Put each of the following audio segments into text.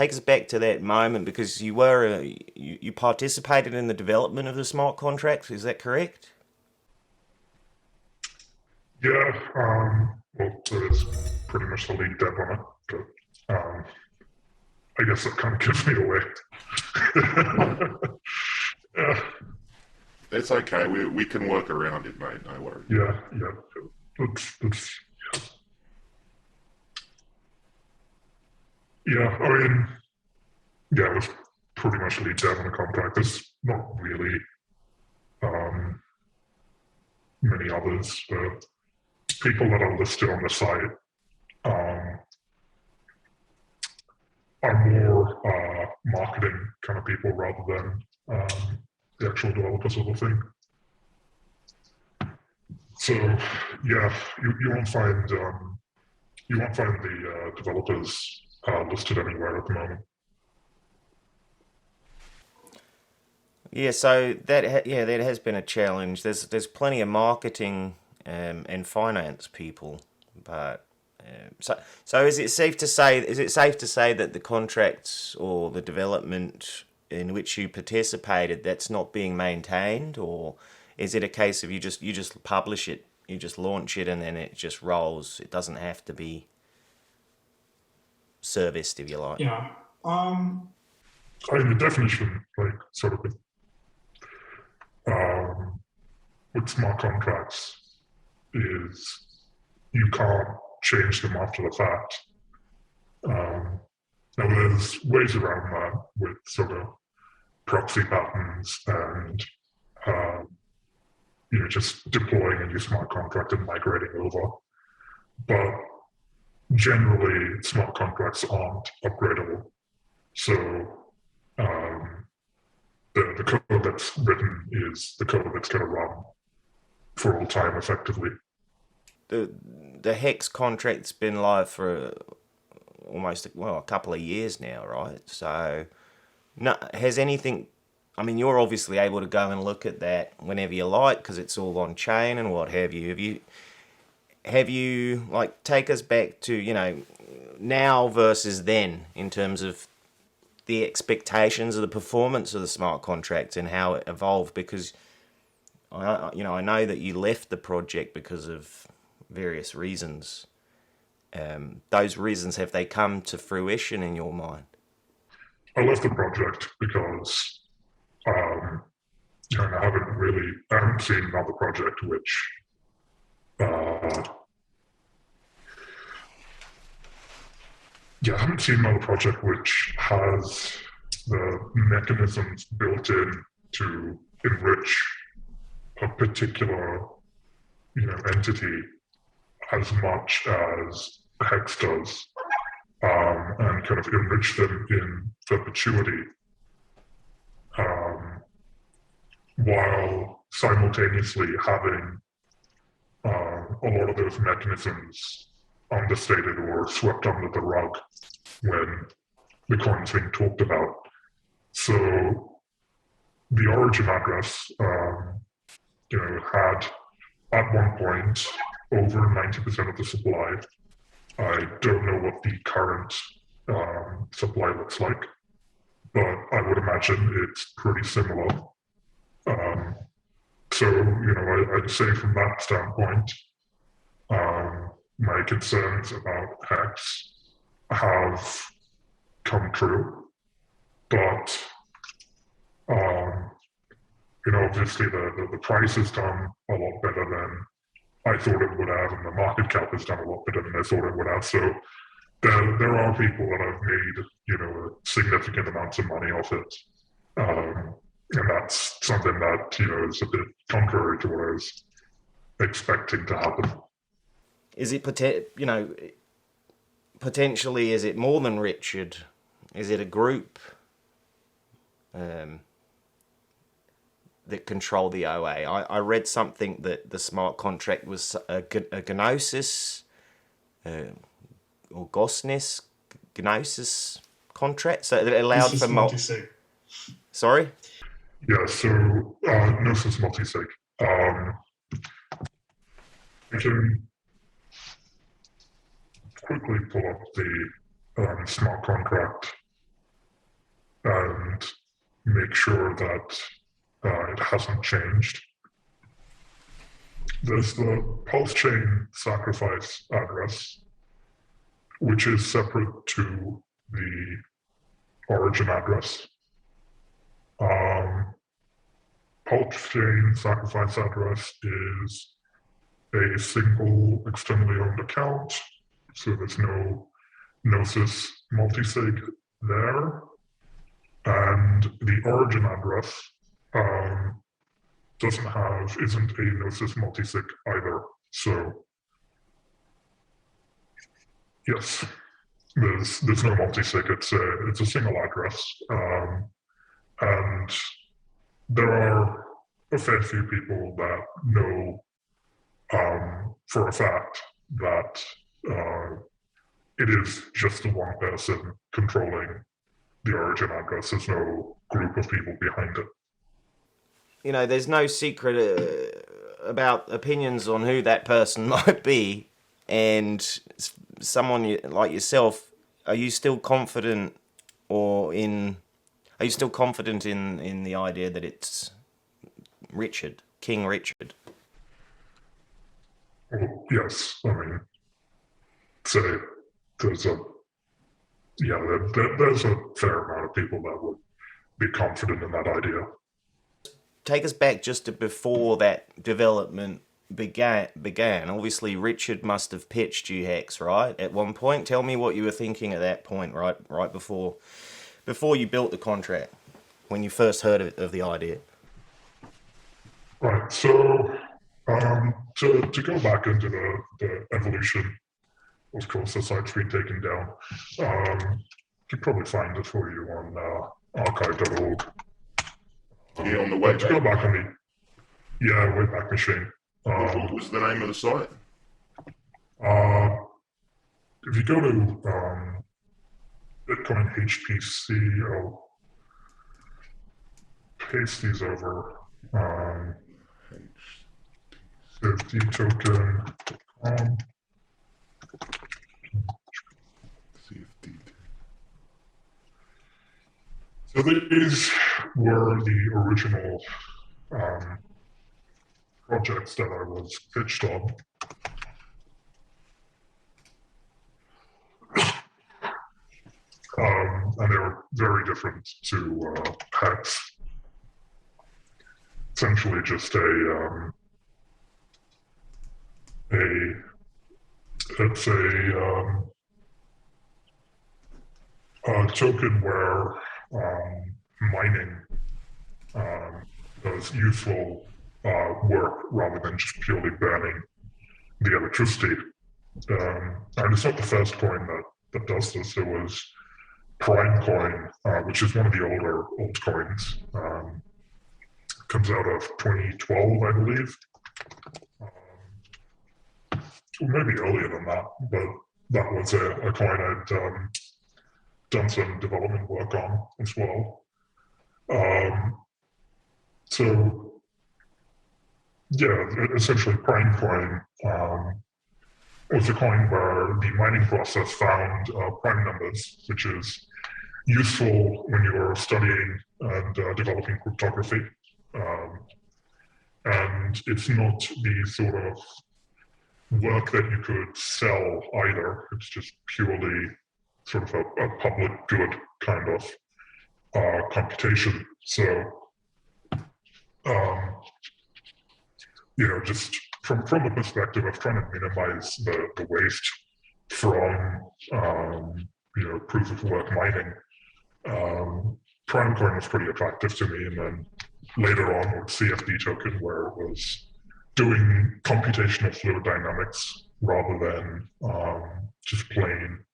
take us back to that moment, because you were you participated in the development of the smart contract. Is that correct? Yeah, well, there's pretty much the lead dev on it, but I guess that kind of gives me away. Yeah, It's okay. We can work around it, mate. No worries. yeah. That's yeah. I mean, yeah, it was pretty much lead dev on the contract. There's not really um, many others. People that are listed on the site um, are more marketing kind of people rather than the actual developers of the thing. So yeah, you won't find the developers listed anywhere at the moment. Yeah, so that that has been a challenge. There's plenty of marketing and finance people, but so is it safe to say that the contracts or the development in which you participated, that's not being maintained, or is it a case of you just publish it, you just launch it, and then it just rolls? It doesn't have to be serviced, if you like. Yeah. I mean, the definition, like, sort of um, with smart contracts is you can't change them after the fact. Now, there's ways around that with sort of proxy patterns and just deploying a new smart contract and migrating over. But generally, smart contracts aren't upgradable. So the code that's written is the code that's going to run for all time, effectively. The Hex contract's been live for almost a couple of years now, right? So, no, has anything? I mean, you're obviously able to go and look at that whenever you like because it's all on chain and what have you. Have you like take us back to now versus then in terms of the expectations of the performance of the smart contract and how it evolved? Because I know that you left the project because of various reasons. Those reasons, have they come to fruition in your mind? I left the project because I haven't seen another project which I haven't seen another project which has the mechanisms built in to enrich a particular entity as much as Hex does, and kind of enrich them in perpetuity, while simultaneously having a lot of those mechanisms understated or swept under the rug when the coin's being talked about. So the origin address, had at one point over 90% of the supply. I don't know what the current supply looks like, but I would imagine it's pretty similar. So, I'd say from that standpoint, my concerns about Hex have come true. But, obviously the price has done a lot better than I thought it would have, and the market cap has done a lot better than I thought it would have. So there are people that have made, significant amounts of money off it. And that's something that, is a bit contrary to what I was expecting to happen. Is it potentially? Is it more than Richard? Is it a group that control the OA? I read something that the smart contract was a gnosis or gnosis contract, so it allowed for multi-sig. Sorry. Yeah, so Gnosis multisig. I can quickly pull up the smart contract make sure that it hasn't changed. There's the post-chain sacrifice address, which is separate to the origin address. Post-chain sacrifice address is a single externally owned account, so there's no Gnosis multisig there. And the origin address isn't a Gnosis multisig either. So yes, there's no multisig. It's a single address, and there are a fair few people that know for a fact that it is just the one person controlling the origin address. There's no group of people behind it. You know, there's no secret about opinions on who that person might be, and someone like yourself, are you still confident in the idea that it's Richard, King Richard? Well, yes, I mean, there's a fair amount of people that would be confident in that idea. Take us back just to before that development began. Obviously, Richard must have pitched you Hex, right? At one point, tell me what you were thinking at that point, right before you built the contract, when you first heard of the idea. Right. So, to go back into the evolution of course the site's been taken down. You could probably find it for you on archive.org. Yeah, on the way to go back on the Wayback Machine. What was the name of the site? If you go to Bitcoin HPC, I'll paste these over. CFD-token.com. So these were the original projects that I was pitched on. And they were very different to HEX. Essentially just a token where mining does useful work rather than just purely burning the electricity. And it's not the first coin that does this. There was Prime Coin, which is one of the older altcoins. Comes out of 2012, I believe. Maybe earlier than that, but that was a coin I'd done some development work on as well. So yeah, essentially Prime Coin was a coin where the mining process found prime numbers, which is useful when you're studying and developing cryptography. And it's not the sort of work that you could sell either. It's just purely sort of a public good kind of computation. So, just from the perspective of trying to minimize the waste from, proof of work mining, Prime Coin was pretty attractive to me. And then later on with CFD token, where it was doing computational fluid dynamics rather than just plain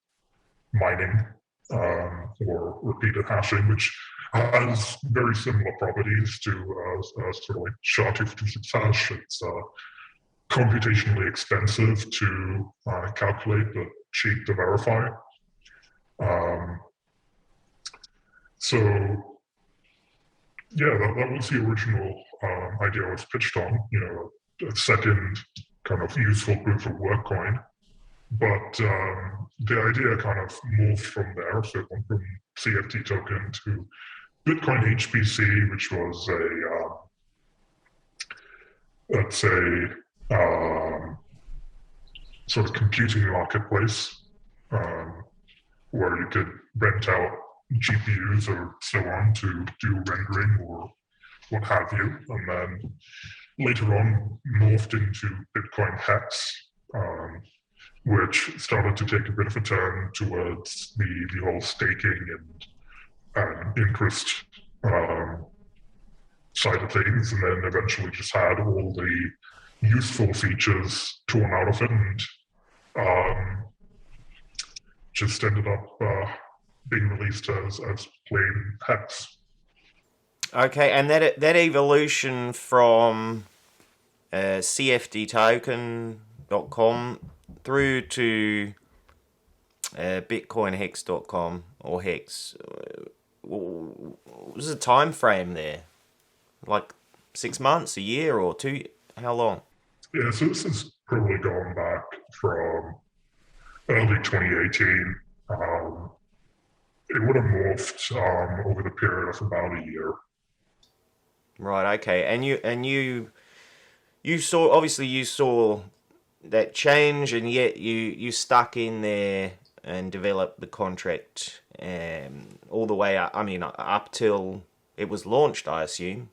mining or repeated hashing, which has very similar properties to sort of like SHA-256 hash. It's computationally expensive to calculate, but cheap to verify. So yeah, that was the original idea I was pitched on, a second kind of useful proof of work coin. But the idea kind of moved from there. So it went from CFT token to Bitcoin HBC, which was let's say, sort of computing marketplace, where you could rent out GPUs or so on to do rendering or what have you, and then later on morphed into Bitcoin HEX, which started to take a bit of a turn towards the whole staking and interest side of things, and then eventually just had all the useful features torn out of it, and just ended up being released as plain Hex. Okay, and that evolution from cfdtoken.com through to bitcoinhex.com or Hex, what was the time frame there? Like 6 months, a year, or two? How long? Yeah, so this has probably gone back from early 2018. It would have morphed over the period of about a year. Right. Okay. And you saw, obviously you saw that change, and yet you stuck in there and developed the contract all the way up. I mean, up till it was launched. I assume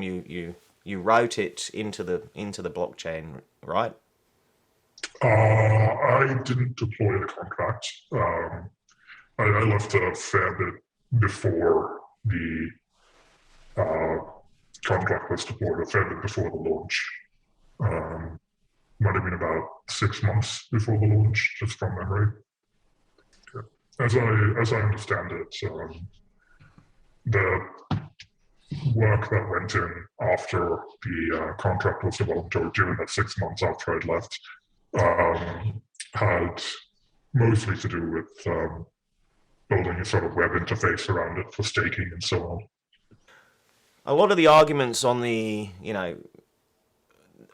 you wrote it into the blockchain, right? I didn't deploy the contract. I left a fair bit before the contract was deployed, a fair bit before the launch. Might have been about 6 months before the launch, just from memory. As I understand it, the work that went in after the contract was developed, or during that 6 months after I'd left, had mostly to do with building a sort of web interface around it for staking and so on. A lot of the arguments on the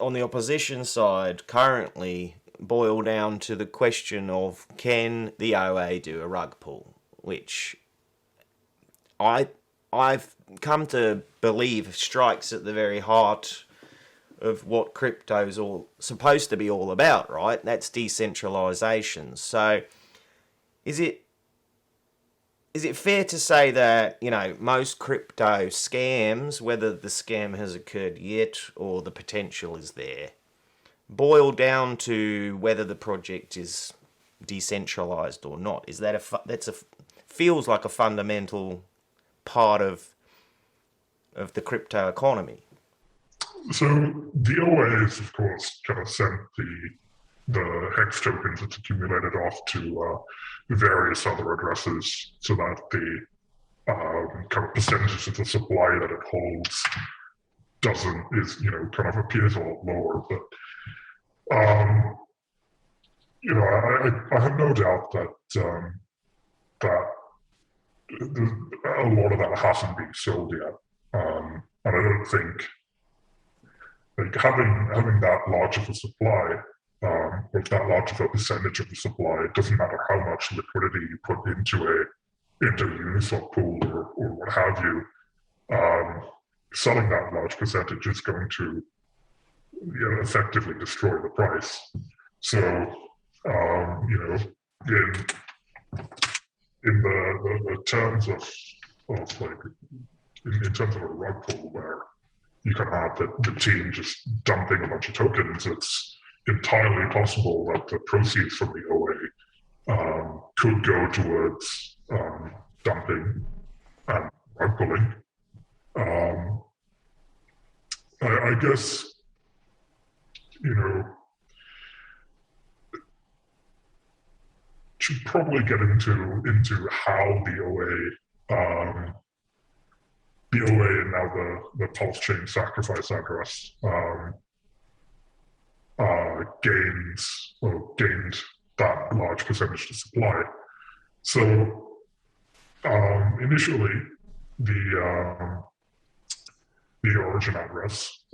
opposition side currently boil down to the question of, can the OA do a rug pull, which I've come to believe strikes at the very heart of what crypto's all supposed to be all about, right? That's decentralization. So is it fair to say that, most crypto scams, whether the scam has occurred yet or the potential is there, boil down to whether the project is decentralized or not? Is that feels like a fundamental part of the crypto economy? So the OA is, of course, kind of sent the hex tokens that's accumulated off to various other addresses, so that the kind of percentage of the supply that it holds kind of appears a lot lower. But I have no doubt that that a lot of that hasn't been sold yet, and I don't think, like, having that large of a supply, or that large of a percentage of the supply, it doesn't matter how much liquidity you put into a Uniswap pool or what have you. Selling that large percentage is going to effectively destroy the price. So in the terms of like in terms of a rug pull where you can have the team just dumping a bunch of tokens, it's entirely possible that the proceeds from the OA could go towards dumping and rug pulling. I guess, should probably get into how the OA and now the pulse chain sacrifice address gained that large percentage of supply. So initially, the origin address,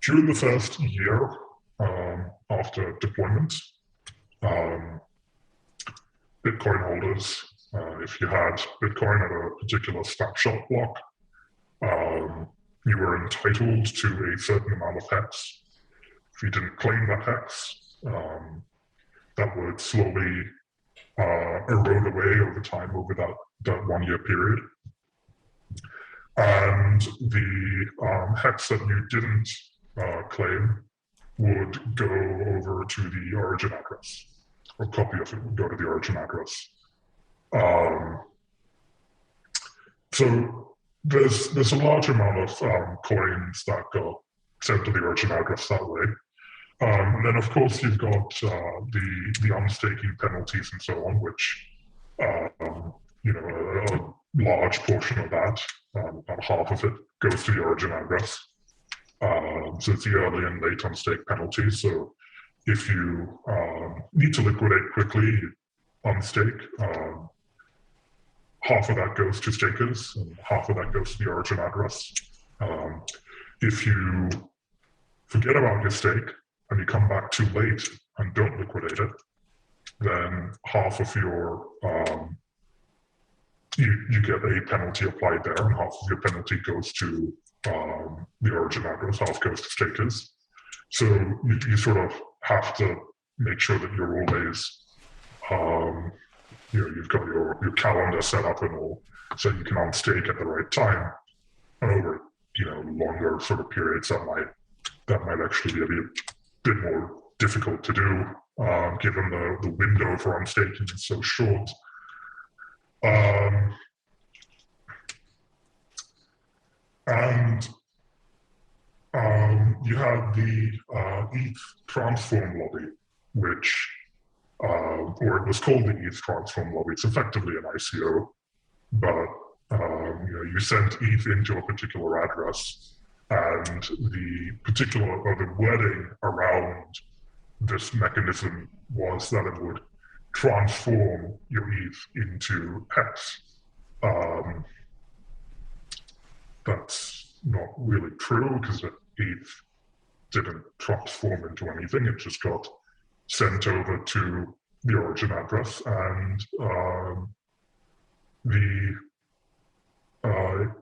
during the first year after deployment, Bitcoin holders, if you had Bitcoin at a particular snapshot block, you were entitled to a certain amount of hex. If you didn't claim that hex, that would slowly erode away over time over that 1 year period. And the hex that you didn't claim would go over to the origin address, or a copy of it would go to the origin address. So there's a large amount of coins that got sent to the origin address that way. And then, of course, you've got the unstaking penalties and so on, which, a large portion of that, about half of it, goes to the origin address. So it's the early and late unstake penalties. So if you need to liquidate quickly, you unstake. Half of that goes to stakers, and half of that goes to the origin address. If you forget about your stake and you come back too late and don't liquidate it, then half of your you get a penalty applied there, and half of your penalty goes to the origin address, half goes to stakers. So you sort of have to make sure that you're always, you've got your calendar set up and all, so you can unstake at the right time. And over, longer sort of periods, that might actually be a bit more difficult to do, given the window for unstaking is so short. And you have the ETH transform lobby, which, or it was called the ETH transform lobby. It's effectively an ICO, but you sent ETH into a particular address, and the wording around this mechanism was that it would transform your ETH into HEX. That's not really true, because the ETH didn't transform into anything. It just got sent over to the origin address, and the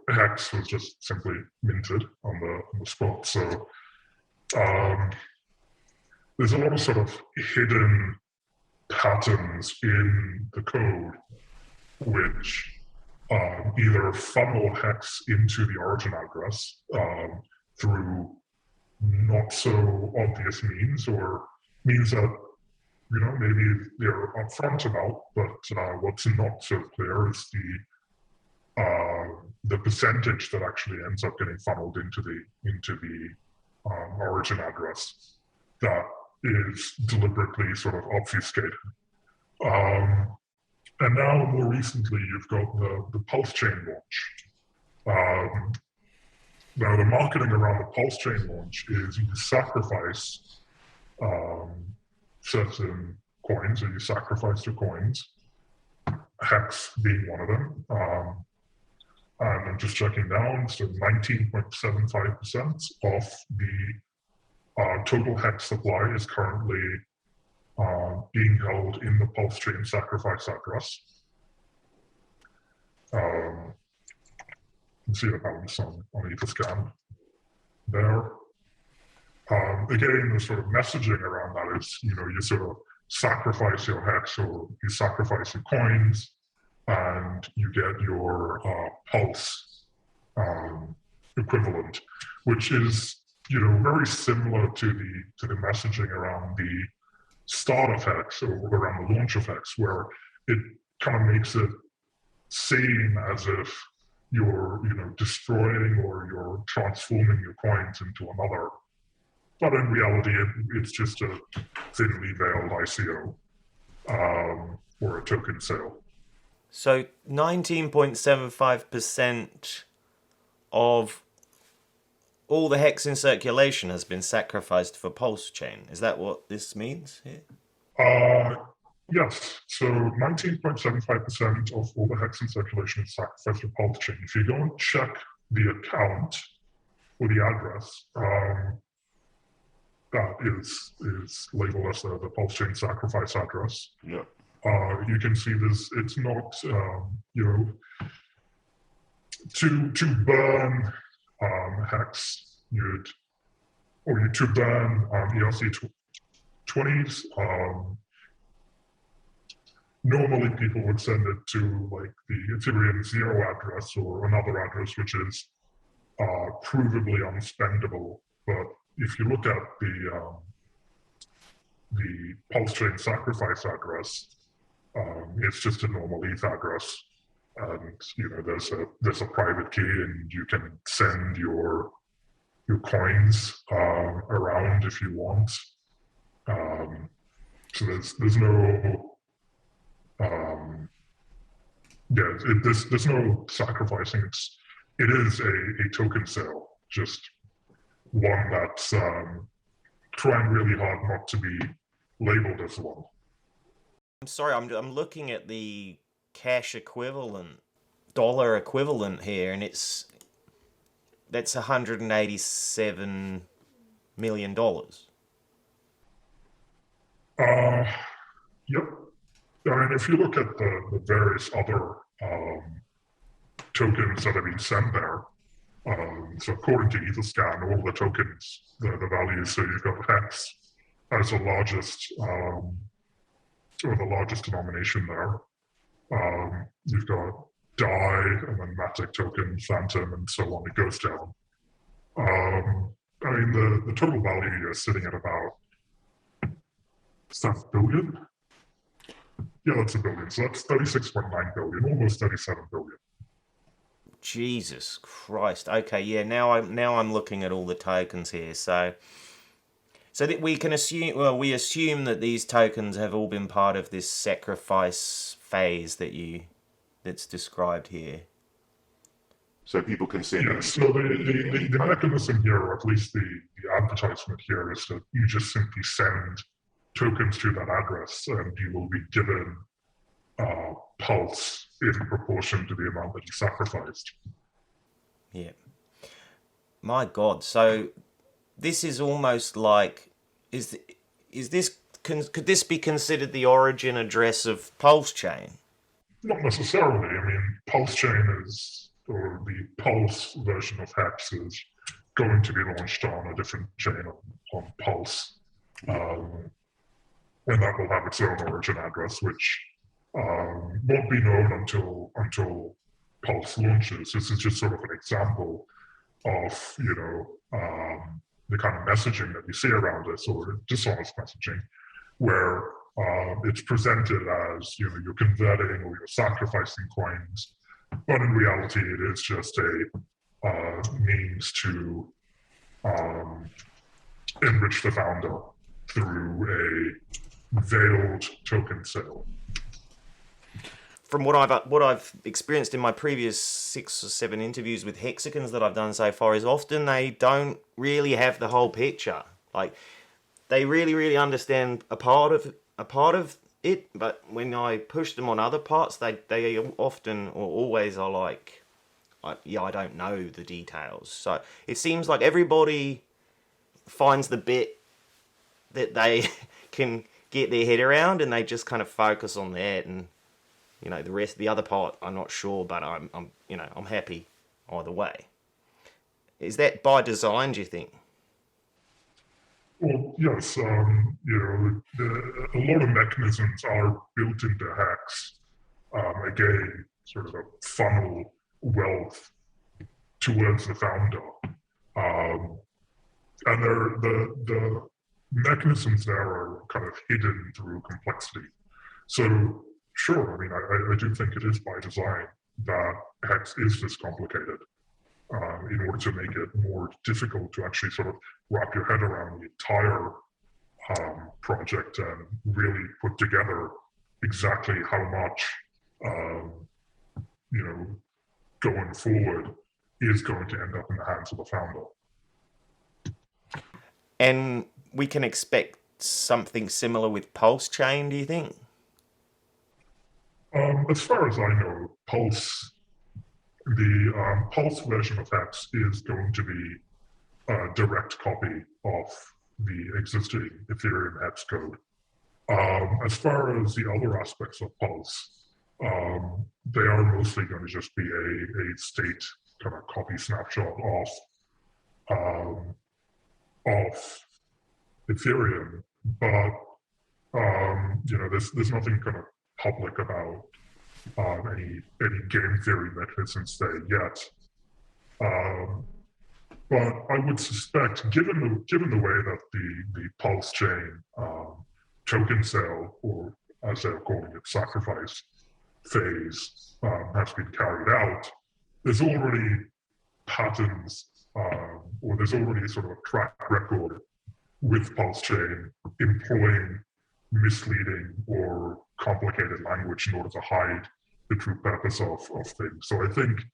hex was just simply minted on the spot. So there's a lot of sort of hidden patterns in the code which either funnel hex into the origin address through not so obvious means, or means that maybe they're upfront about, but what's not so clear is the percentage that actually ends up getting funneled into the origin address that is deliberately sort of obfuscated. And now, more recently, you've got the Pulse Chain launch. Now, the marketing around the Pulse Chain launch is you sacrifice certain coins, or you sacrifice your coins, HEX being one of them. And I'm just checking down, so 19.75% of the total HEX supply is currently being held in the Pulse Chain sacrifice address. You can see the balance on Etherscan there. Again, the sort of messaging around that is, you sort of sacrifice your HEX, or you sacrifice your coins, and you get your Pulse equivalent, which is, very similar to the messaging around the start of HEX, or around the launch of HEX, where it kind of makes it seem as if you're, destroying or you're transforming your coins into another. But in reality, it's just a thinly veiled ICO or a token sale. So 19.75% of all the HEX in circulation has been sacrificed for Pulse Chain. Is that what this means here? Yes. So 19.75% of all the HEX in circulation is sacrificed for Pulse Chain. If you go and check the account or the address, that is labeled as the Pulse Chain sacrifice address. Yeah. you can see this. It's not, you know, to burn hex, to burn ERC-20s. Normally, people would send it to like the Ethereum 0 address or another address which is provably unspendable. But if you look at the pulse chain sacrifice address, it's just a normal ETH address, and you know there's a private key, and you can send your coins around if you want. So there's no there's no sacrificing. It is a token sale, just one that's trying really hard not to be labeled as one. I'm sorry, I'm looking at the cash equivalent, dollar equivalent here, and that's $187 million. Yep. I mean, if you look at the various other tokens that have been sent there, so according to Etherscan, all the tokens, the values, so you've got HEX as the largest, or the largest denomination there. You've got DAI, and then Matic token, Phantom, and so on. It goes down. I mean, the total value is sitting at about, is that billion? Yeah, that's a billion. So that's 36.9 billion, almost 37 billion. Jesus Christ. Okay, yeah, now I'm looking at all the tokens here. So that we can assume, well, we assume that these tokens have all been part of this sacrifice phase that's described here. So people can send. Yeah, so the mechanism here, or at least the advertisement here, is that you just simply send tokens to that address, and you will be given pulse in proportion to the amount that you sacrificed. Yeah. My God. So this is almost like, could this be considered the origin address of Pulse Chain? Not necessarily. I mean, Pulse Chain is, or the Pulse version of HEX is going to be launched on a different chain on Pulse. And that will have its own origin address, which won't be known until Pulse launches. This is just sort of an example of, you know, the kind of messaging that you see around this, or dishonest messaging, where it's presented as, you know, you're converting or you're sacrificing coins, but in reality, it is just a means to enrich the founder through a veiled token sale. From what I've experienced in my previous 6 or 7 interviews with Hexicans that I've done so far, is often they don't really have the whole picture. Like, they really understand a part of it, but when I push them on other parts, they often or always are like, I don't know the details. So it seems like everybody finds the bit that they can get their head around, and they just kind of focus on that, and you know, the other part I'm not sure, but I'm happy either way. Is that by design, do you think? Well, yes. You know, a lot of mechanisms are built into HEX. Again, sort of a funnel wealth towards the founder, and the mechanisms there are kind of hidden through complexity. So, sure, I mean, I do think it is by design that HEX is this complicated, in order to make it more difficult to actually sort of wrap your head around the entire project and really put together exactly how much, you know, going forward is going to end up in the hands of the founder. And we can expect something similar with Pulse Chain, do you think? As far as I know, Pulse, the Pulse version of HEX is going to be a direct copy of the existing Ethereum HEX code. As far as the other aspects of Pulse, they are mostly going to just be a state kind of copy snapshot of Ethereum, but there's nothing kind of public about any game theory mechanisms there yet. But I would suspect, given the way that the Pulse chain token sale, or as they're calling it, sacrifice phase, has been carried out, there's already patterns, or there's already sort of a track record with Pulse chain employing misleading or complicated language in order to hide the true purpose of things. So I think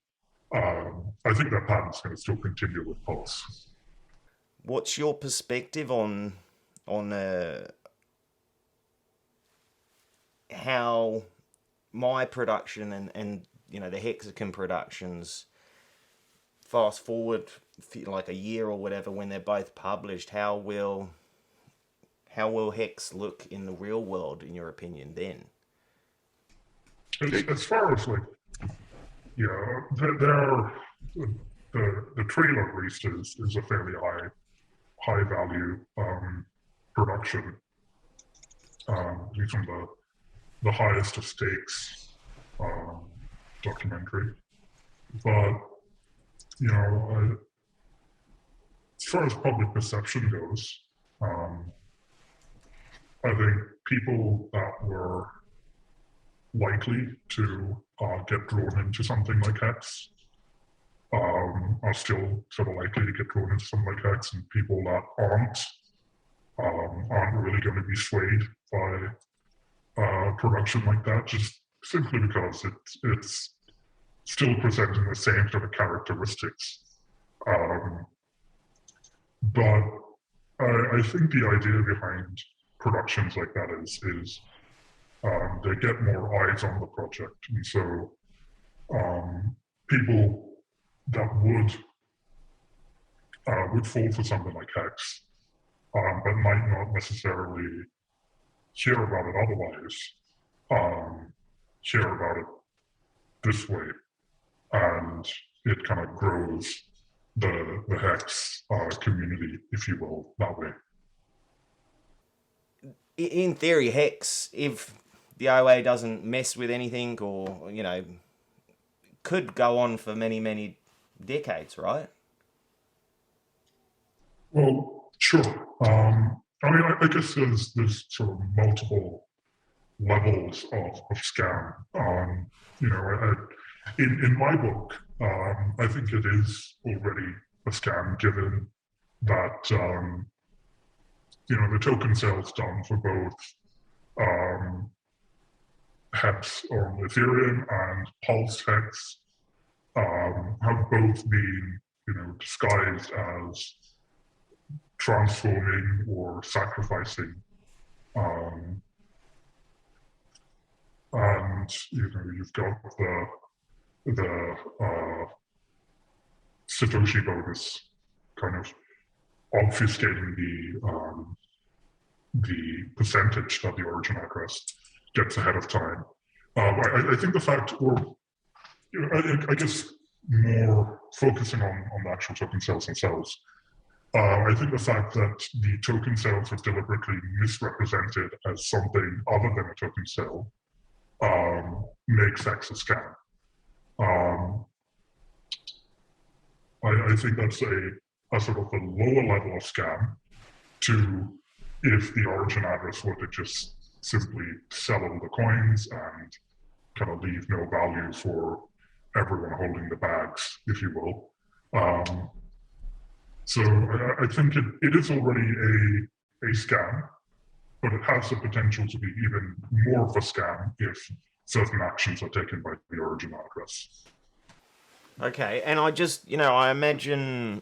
that pattern's going to still continue with Pulse. What's your perspective on how my production and the Hexican productions, fast forward like a year or whatever when they're both published, how will Hex look in the real world, in your opinion, then? As far as there are the trailer at least is a fairly high value production, at least from the highest of stakes documentary. But as far as public perception goes, I think people that were likely to get drawn into something like Hex are still sort of likely to get drawn into something like Hex, and people that aren't really going to be swayed by production like that, just simply because it's still presenting the same sort of characteristics. But I think the idea behind productions like that is they get more eyes on the project, and so people that would fall for something like Hex, but might not necessarily hear about it otherwise, hear about it this way, and it kind of grows the Hex community, if you will, that way. In theory, Hex, if the OA doesn't mess with anything, or could go on for many, many decades, right? Well, sure. I guess there's sort of multiple levels of scam. In my book, I think it is already a scam, given that the token sales done for both Hex or Ethereum and Pulse Hex have both been disguised as transforming or sacrificing, and you've got the Satoshi bonus kind of obfuscating the percentage that the origin address gets ahead of time. I think the fact, or I guess more focusing on the actual token sales themselves, I think the fact that the token sales are deliberately misrepresented as something other than a token sale makes Hex a scam. I think that's a sort of a lower level of scam to if the origin address were to just simply sell all the coins and kind of leave no value for everyone holding the bags, if you will. So I think it is already a scam, but it has the potential to be even more of a scam if certain actions are taken by the origin address. Okay, and I just, I imagine,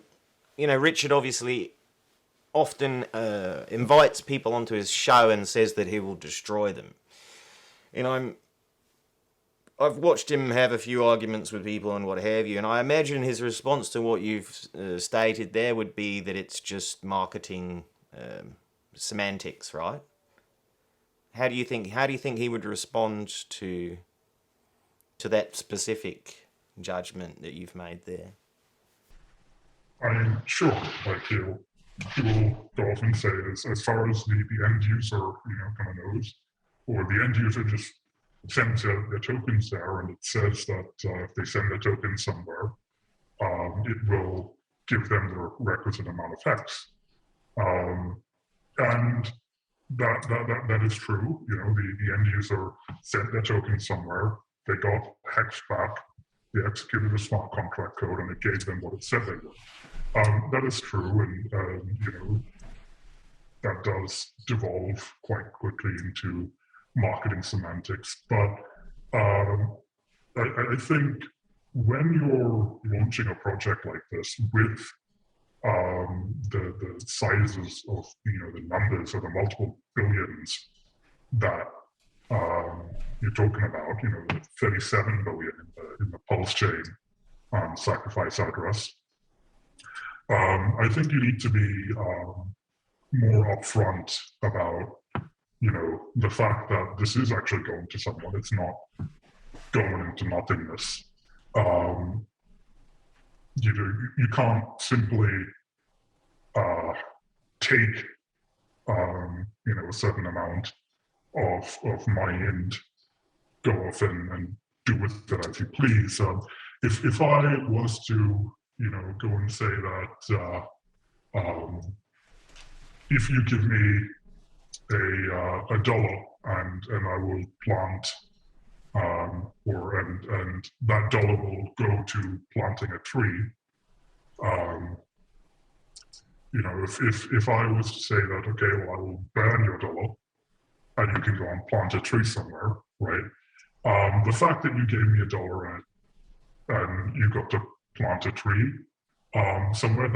Richard obviously often invites people onto his show and says that he will destroy them. And I've watched him have a few arguments with people and what have you, and I imagine his response to what you've stated there would be that it's just marketing semantics, right? How do you think he would respond to that specific judgment that you've made there? I'm sure, like he will go off and say, as far as the end user, kind of knows, or the end user just sends the tokens there, and it says that if they send the token somewhere, it will give them the requisite amount of hex. And that is true. The end user sent their token somewhere, they got hex back, they executed a smart contract code, and it gave them what it said they would. That is true, and that does devolve quite quickly into marketing semantics. But I think when you're launching a project like this with the sizes of the numbers or the multiple billions that you're talking about, the 37 billion in the pulse chain sacrifice address, I think you need to be more upfront about the fact that this is actually going to someone. It's not going into nothingness. You can't simply take a certain amount of money and go off and do with it as you please. If I was to go and say that if you give me a dollar and I will plant and that dollar will go to planting a tree. If I was to say that, okay, well, I will burn your dollar and you can go and plant a tree somewhere, right? The fact that you gave me a dollar and you got to plant a tree somewhere,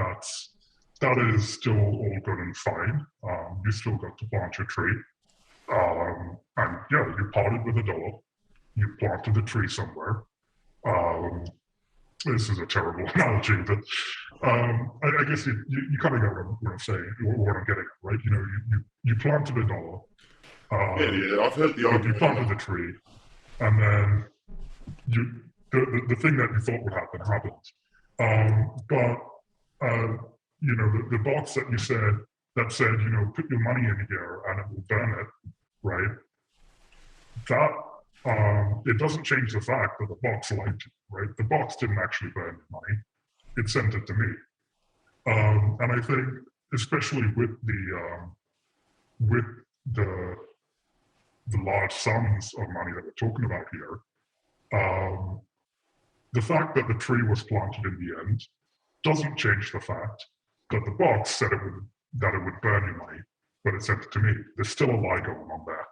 that is still all good and fine. You still got to plant your tree. And yeah, you parted with a dollar. You planted a tree somewhere. This is a terrible analogy, but I guess you kind of get what I'm saying, what I'm getting at, right? You planted a dollar. Yeah, I've heard the argument. You planted the tree, and then the thing that you thought would happen happened. But the box that you said said, put your money in here and it will burn it, right? That it doesn't change the fact that the box lied to you, right? The box didn't actually burn your money; it sent it to me. And I think, especially with the large sums of money that we're talking about here, the fact that the tree was planted in the end doesn't change the fact that the box said it would burn your money, but it sent it to me. There's still a lie going on there.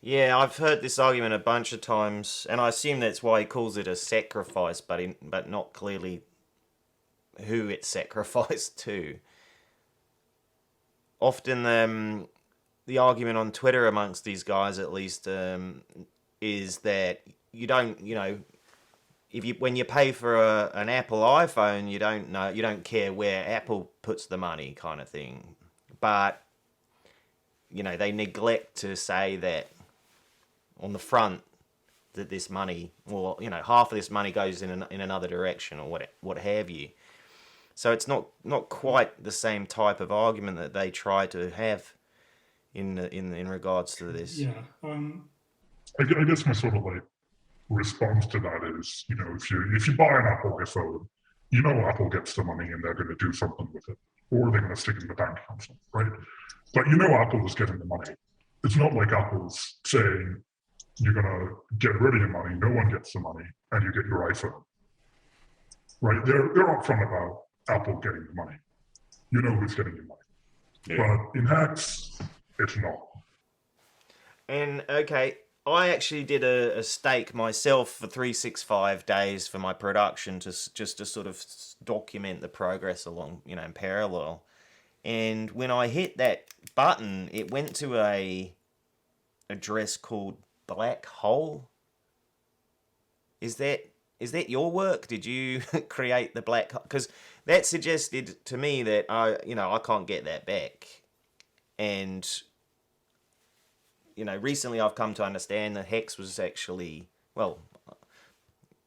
Yeah, I've heard this argument a bunch of times, and I assume that's why he calls it a sacrifice, but not clearly who it's sacrificed to. Often the argument on Twitter amongst these guys, at least, is that you don't, when you pay for an Apple iPhone, you don't care where Apple puts the money, kind of thing. But they neglect to say that on the front that this money, or half of this money goes in another direction, or what have you. So it's not quite the same type of argument that they try to have in regards to this. Yeah. I guess my sort of response to that is, if you buy an Apple iPhone, Apple gets the money and they're going to do something with it, or they're going to stick it in the bank account, right? But Apple is getting the money. It's not like Apple's saying you're going to get rid of your money, no one gets the money, and you get your iPhone, right? They're upfront about Apple getting the money. You know who's getting your money. Yeah. But in HEX, it's not. And okay, I actually did a stake myself for 365 days for my production just to sort of document the progress along, in parallel. And when I hit that button, it went to a address called Black Hole. Is that your work? Did you create the Black Hole? Because that suggested to me that I can't get that back. And recently I've come to understand that Hex was actually, well,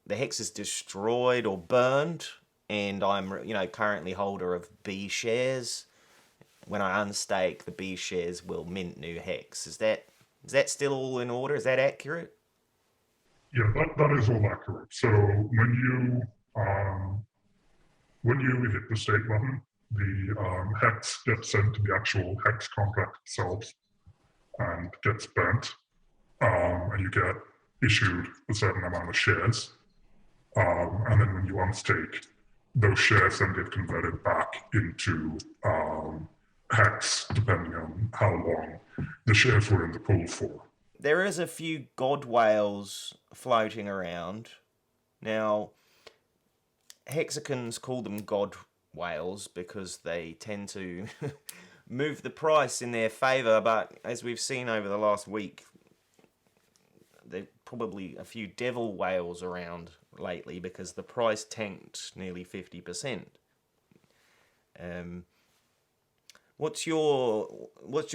the Hex is destroyed or burned, and I'm, currently holder of B shares. When I unstake, the B shares will mint new Hex. Is that still all in order? Is that accurate? Yeah, that is all accurate. So when you hit the stake button, the Hex gets sent to the actual Hex contract itself and gets burnt, and you get issued a certain amount of shares. And then when you unstake, those shares then get converted back into Hex, depending on how long the shares were in the pool for. There is a few god whales floating around. Now, Hexicans call them god whales because they tend to move the price in their favour, but as we've seen over the last week, there's probably a few devil whales around lately because the price tanked nearly 50%. What's your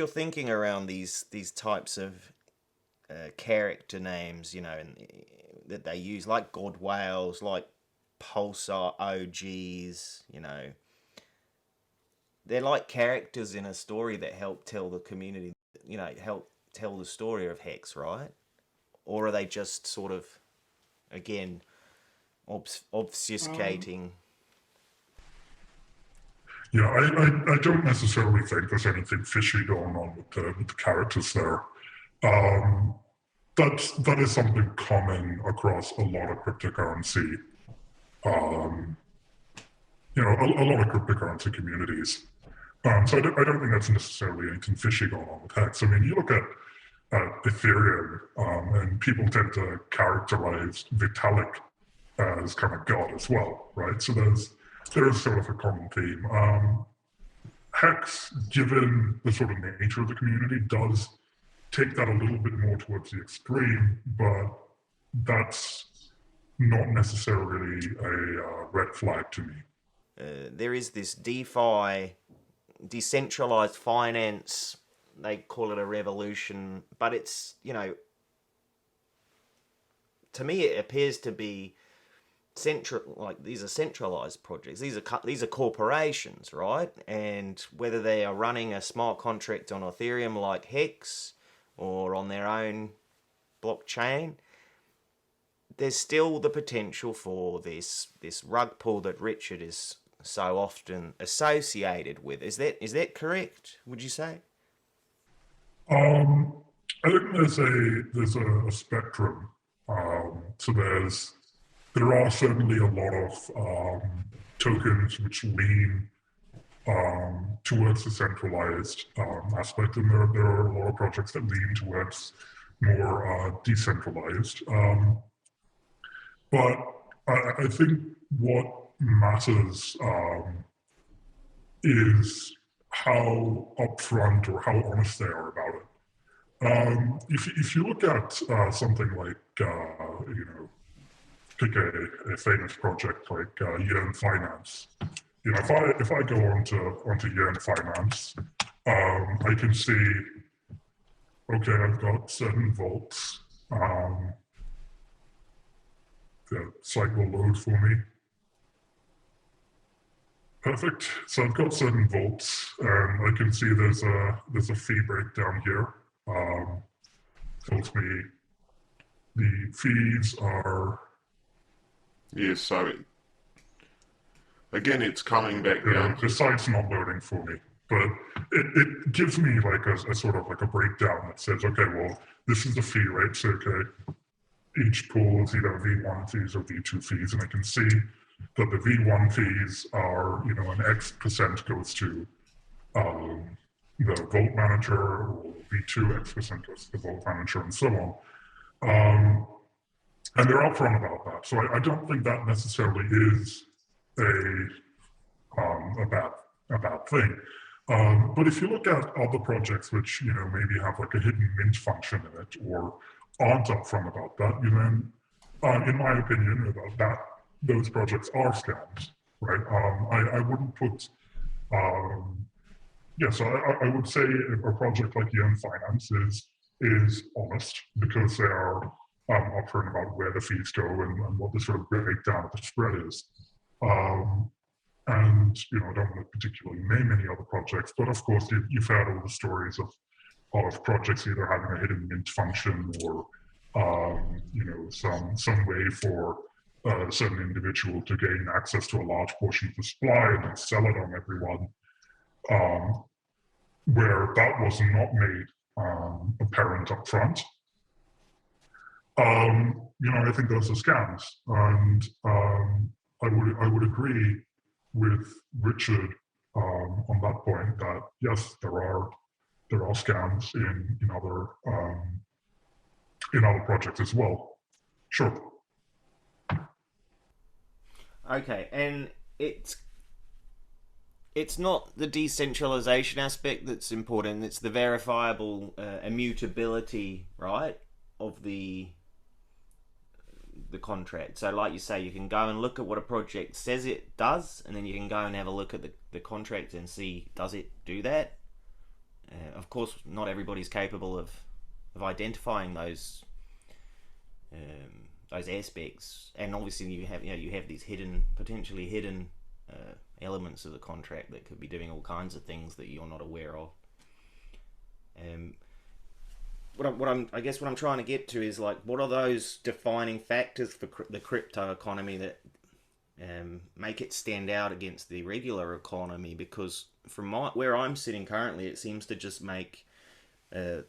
thinking around these types of character names, that they use, like god whales, like Pulsar OGs, they're like characters in a story that help tell the community, help tell the story of Hex, right? Or are they just sort of, again, obfuscating? Yeah, I don't necessarily think there's anything fishy going on with the characters there. That is something common across a lot of cryptocurrency. A lot of cryptocurrency communities. So I don't think that's necessarily anything fishy going on with Hex. I mean, you look at Ethereum, and people tend to characterize Vitalik as kind of God as well, right? So there is sort of a common theme. Hex, given the sort of nature of the community, does take that a little bit more towards the extreme, but that's not necessarily a red flag to me. There is this DeFi, decentralized finance, they call it a revolution, but it's, to me it appears to be these are centralized projects. These are corporations, right? And whether they are running a smart contract on Ethereum like Hex or on their own blockchain, there's still the potential for this rug pull that Richard is so often associated with. Is that correct, would you say? I think there's a spectrum. So there are certainly a lot of tokens which lean towards the centralized aspect, and there are a lot of projects that lean towards more decentralized. But I think what matters is how upfront or how honest they are about it. If you look at something like pick a famous project like Yearn Finance. If I go onto Yearn Finance, I can see, okay, I've got certain vaults. The site will load for me. Perfect. So I've got certain vaults, and I can see there's a fee breakdown here. Tells me the fees are. Yes, so again, it's coming back down. The site's not loading for me, but it gives me like a sort of like a breakdown that says, okay, well, this is the fee rate. So okay, each pool is either V1 fees or V2 fees, and I can see that the V1 fees are, an X percent goes to the vault manager, or V2 X percent goes to the vault manager, and so on. And they're upfront about that. So I don't think that necessarily is a bad thing. But if you look at other projects which, maybe have like a hidden mint function in it or aren't upfront about that, then in my opinion, those projects are scams, right? I wouldn't put, so I would say a project like Yearn Finance is is honest because they are upfront about where the fees go and what the sort of breakdown of the spread is. And I don't want to particularly name any other projects, but of course you've heard all the stories of projects either having a hidden mint function or some way for a certain individual to gain access to a large portion of the supply and then sell it on everyone, where that was not made apparent up front. I think those are scams, and I would agree with Richard on that point that yes, there are scams in other projects as well. Sure. Okay, and it's not the decentralization aspect that's important. It's the verifiable immutability, right, of the contract. So like you say, you can go and look at what a project says it does, and then you can go and have a look at the contract and see, does it do that? Of course, not everybody's capable of identifying those aspects, and obviously you have these potentially hidden elements of the contract that could be doing all kinds of things that you're not aware of. What I'm trying to get to is, like, what are those defining factors for the crypto economy that make it stand out against the regular economy? Because from where I'm sitting currently, it seems to just make the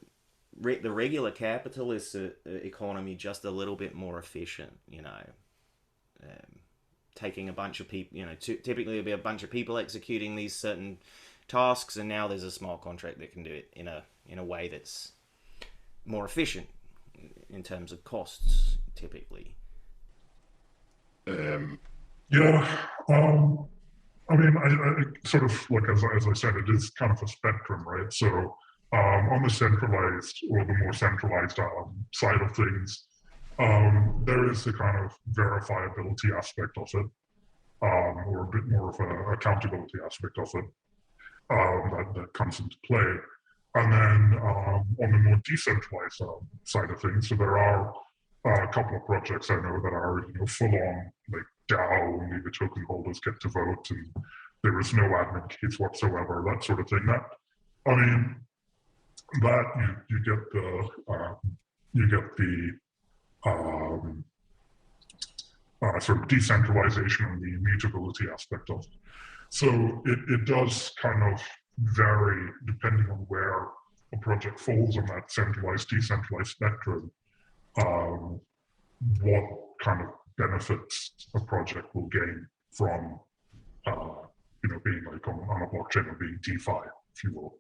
regular capitalist economy just a little bit more efficient. Taking a bunch of people, typically there'll be a bunch of people executing these certain tasks, and now there's a smart contract that can do it in a way that's more efficient in terms of costs, typically. Yeah. I mean, I sort of, like, as I said, it is kind of a spectrum, right? So on the centralized or the more centralized side of things, there is a kind of verifiability aspect of it, or a bit more of an accountability aspect of it that comes into play. And then on the more decentralized side of things, so there are a couple of projects I know that are full on, like, DAO, only the token holders get to vote, and there is no admin keys whatsoever, that sort of thing. That, I mean, that you get the sort of decentralization and the immutability aspect of it. So it does kind of vary depending on where a project falls on that centralized decentralized spectrum, what kind of benefits a project will gain from being like on a blockchain or being DeFi, if you will.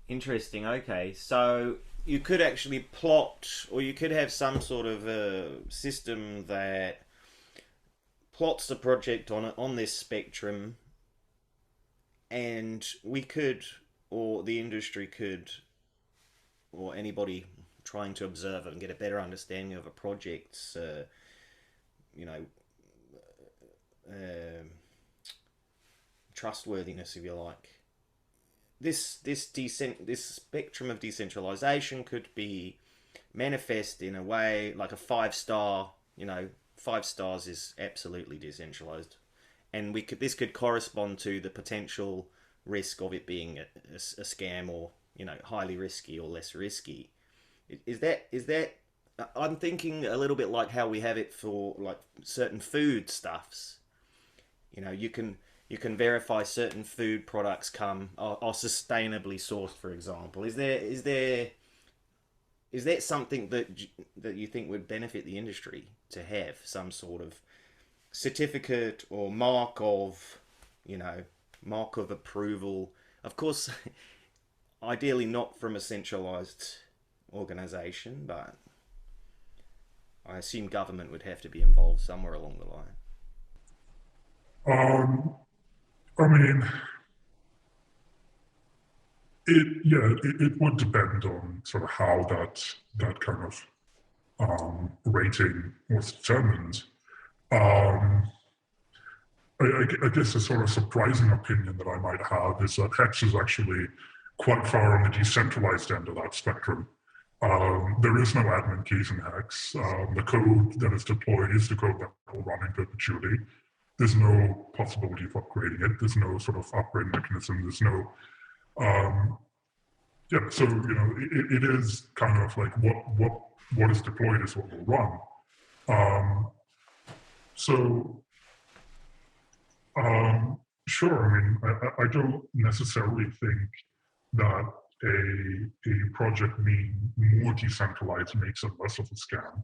Interesting. Okay, so you could actually plot, or you could have some sort of a system that plots the project on this spectrum, and we could, or the industry could, or anybody trying to observe it and get a better understanding of a project's trustworthiness, if you like. This spectrum of decentralization could be manifest in a way like a 5-star. 5 stars is absolutely decentralized, and this could correspond to the potential risk of it being a scam, or highly risky or less risky. Is that I'm thinking a little bit like how we have it for, like, certain food stuffs. You can verify certain food products are sustainably sourced, for example. Is that something that you think would benefit the industry to have some sort of certificate or mark of approval? Of course, ideally not from a centralized organization, but I assume government would have to be involved somewhere along the line. I mean, it would depend on sort of how that kind of rating was determined. I guess a sort of surprising opinion that I might have is that HEX is actually quite far on the decentralized end of that spectrum. There is no admin keys in Hex. The code that is deployed is the code that will run in perpetuity. There's no possibility of upgrading it. There's no sort of upgrade mechanism. There's no, yeah. So it is kind of like what is deployed is what will run. So sure. I mean, I don't necessarily think that a project being more decentralized makes it less of a scam.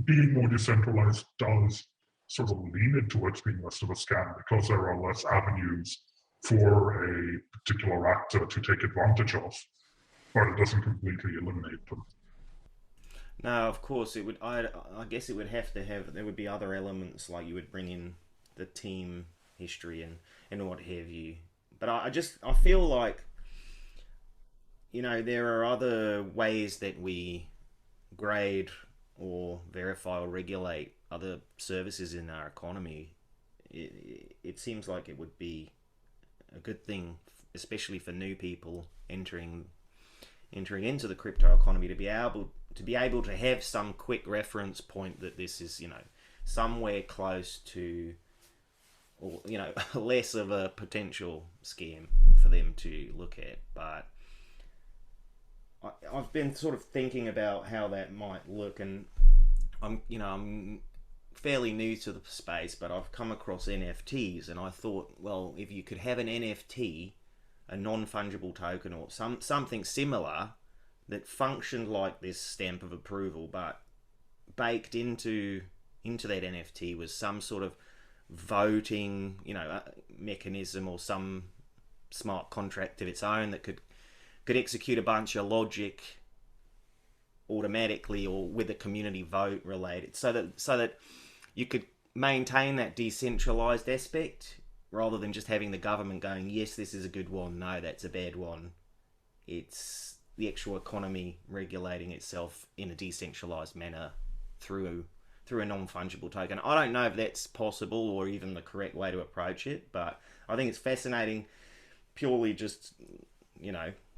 Being more decentralized does sort of lean it towards being less of a scam because there are less avenues for a particular actor to take advantage of, but it doesn't completely eliminate them. No, of course it would. I guess it would have to have. There would be other elements like you would bring in the team history and what have you. But I feel like there are other ways that we grade or verify or regulate other services in our economy. It seems like it would be a good thing, especially for new people entering into the crypto economy, to be able to have some quick reference point that this is somewhere close to, or less of a potential scam for them to look at. But I've been sort of thinking about how that might look, and I'm fairly new to the space, but I've come across NFTs, and I thought, well, if you could have an NFT, a non-fungible token, or something similar that functioned like this stamp of approval, but baked into that NFT was some sort of voting, mechanism or some smart contract of its own that could execute a bunch of logic automatically or with a community vote related, so that you could maintain that decentralized aspect rather than just having the government going, yes, this is a good one, no, that's a bad one. It's the actual economy regulating itself in a decentralized manner through a non-fungible token. I don't know if that's possible or even the correct way to approach it, but I think it's fascinating purely just,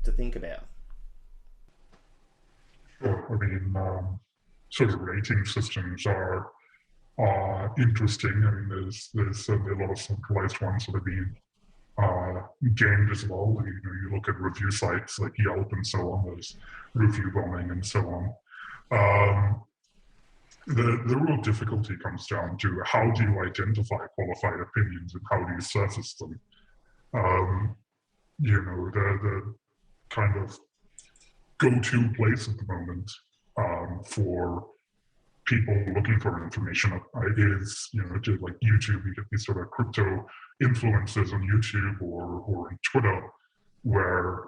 to think about. Sure. I mean, sort of rating systems are interesting. I mean, there's certainly a lot of centralized ones that have been gamed as well. You look at review sites like Yelp and so on. There's review bombing and so on. The real difficulty comes down to how do you identify qualified opinions and how do you surface them. The kind of go-to place at the moment for people looking for information is, to like YouTube. You get these sort of crypto influencers on YouTube or on Twitter where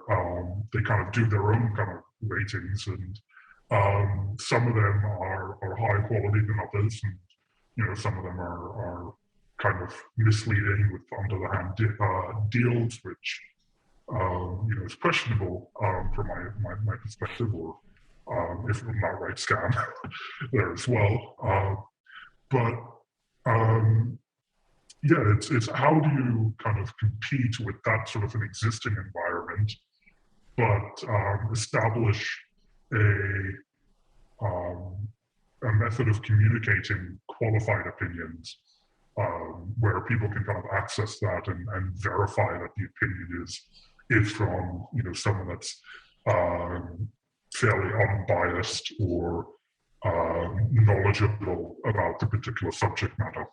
they kind of do their own kind of ratings, and some of them are higher quality than others, and some of them are kind of misleading with under the hand deals, which is questionable from my perspective, or if not right, scam there as well. But yeah, it's how do you kind of compete with that sort of an existing environment, but establish a method of communicating qualified opinions where people can kind of access that and verify that the opinion is from someone that's fairly unbiased or knowledgeable about the particular subject matter.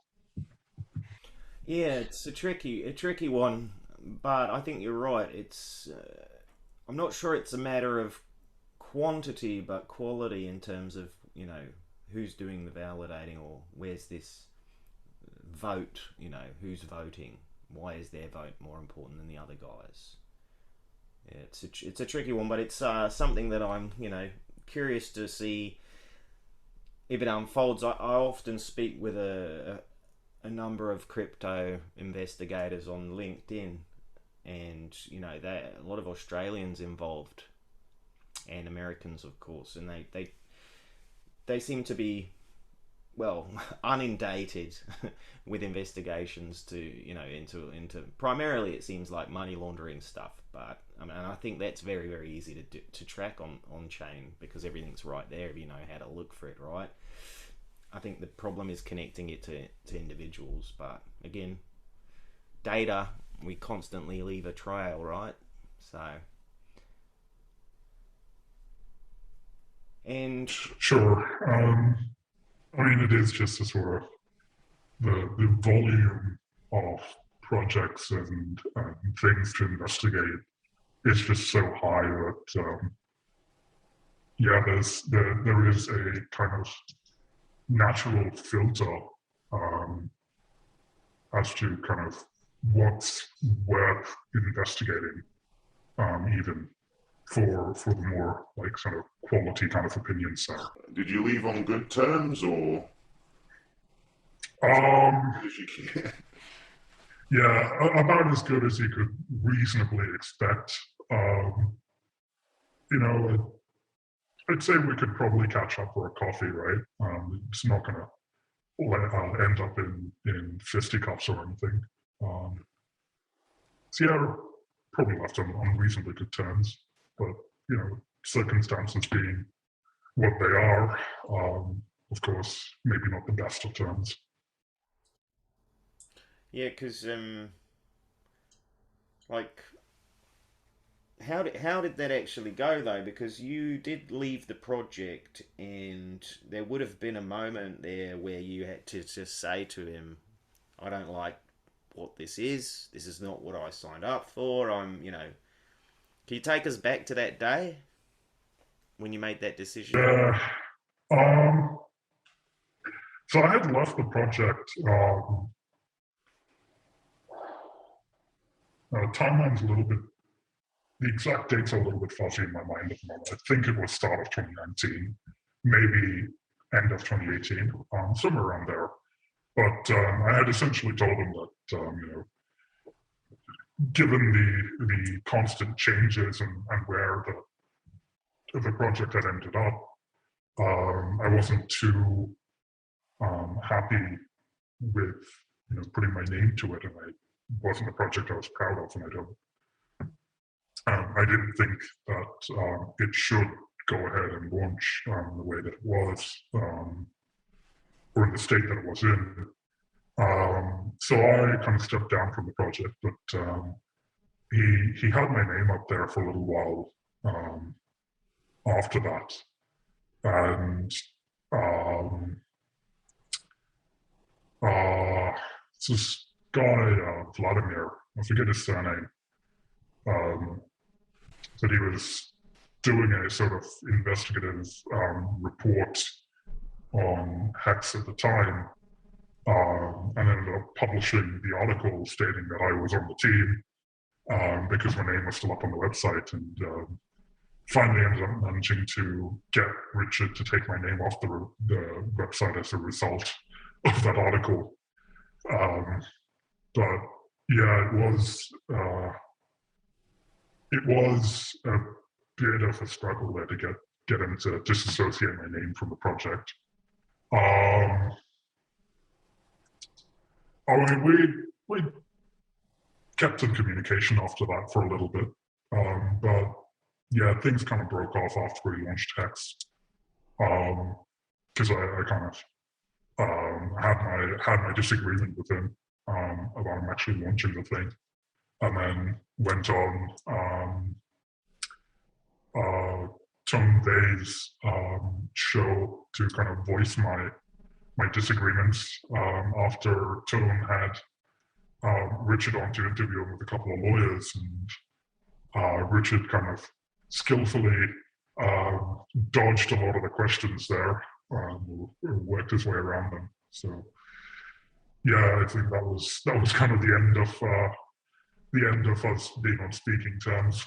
Yeah, it's a tricky one, but I think you're right. It's I'm not sure it's a matter of quantity but quality in terms of who's doing the validating, or where's this vote, who's voting, why is their vote more important than the other guys. Yeah, it's a tricky one, but it's something that I'm curious to see if it unfolds. I often speak with a number of crypto investigators on LinkedIn, and a lot of Australians involved and Americans, of course, and they seem to be well, inundated with investigations to, you know, into primarily it seems like money laundering stuff, but I mean, I think that's very very easy to track on chain because everything's right there if you know how to look for it, right? I think the problem is connecting it to individuals, but again, data, we constantly leave a trail, right? So, and Sure. I mean, it is just a sort of the volume of projects and things to investigate is just so high that yeah, there is a kind of natural filter um, as to kind of what's worth investigating, even for the more like sort of quality kind of opinions. So, Did you leave on good terms or um, as you can? yeah, about as good as you could reasonably expect. You know, I'd say we could probably catch up for a coffee, right? It's not going to end up in fisticuffs or anything. Um, so yeah, probably left on reasonably good terms, but you know, circumstances being what they are, of course, maybe not the best of terms. yeah, because like how did that actually go though? Because you did leave the project, and there would have been a moment there where you had to just say to him, "I don't like what this is. This is not what I signed up for. I'm, you know." Can you take us back to that day when you made that decision? Yeah. Um, so I had left the project. Timeline's a little bit, the exact date's a little bit fuzzy in my mind at the moment. I think it was start of 2019, maybe end of 2018, somewhere around there. But I had essentially told him that, you know, given the constant changes and where the project had ended up, I wasn't too happy with, you know, putting my name to it, and it wasn't a project I was proud of, and I didn't think that it should go ahead and launch the way that it was, or in the state that it was in. So I kind of stepped down from the project, but he had my name up there for a little while after that, and um, this guy Vladimir, I forget his surname, that he was doing a sort of investigative report on HEX at the time, and ended up publishing the article stating that I was on the team because my name was still up on the website, and finally ended up managing to get Richard to take my name off the website as a result of that article. But yeah, it was a bit of a struggle there to get him to disassociate my name from the project. I mean, we kept in communication after that for a little bit, but yeah, things kind of broke off after we launched Hex, because I kind of had my disagreement with him about him actually launching the thing, and then went on Tom Day's show to kind of voice my disagreements after Tone had Richard on to interview him with a couple of lawyers, and Richard kind of skillfully dodged a lot of the questions there, or worked his way around them. So yeah, I think that was kind of the end of us being on speaking terms.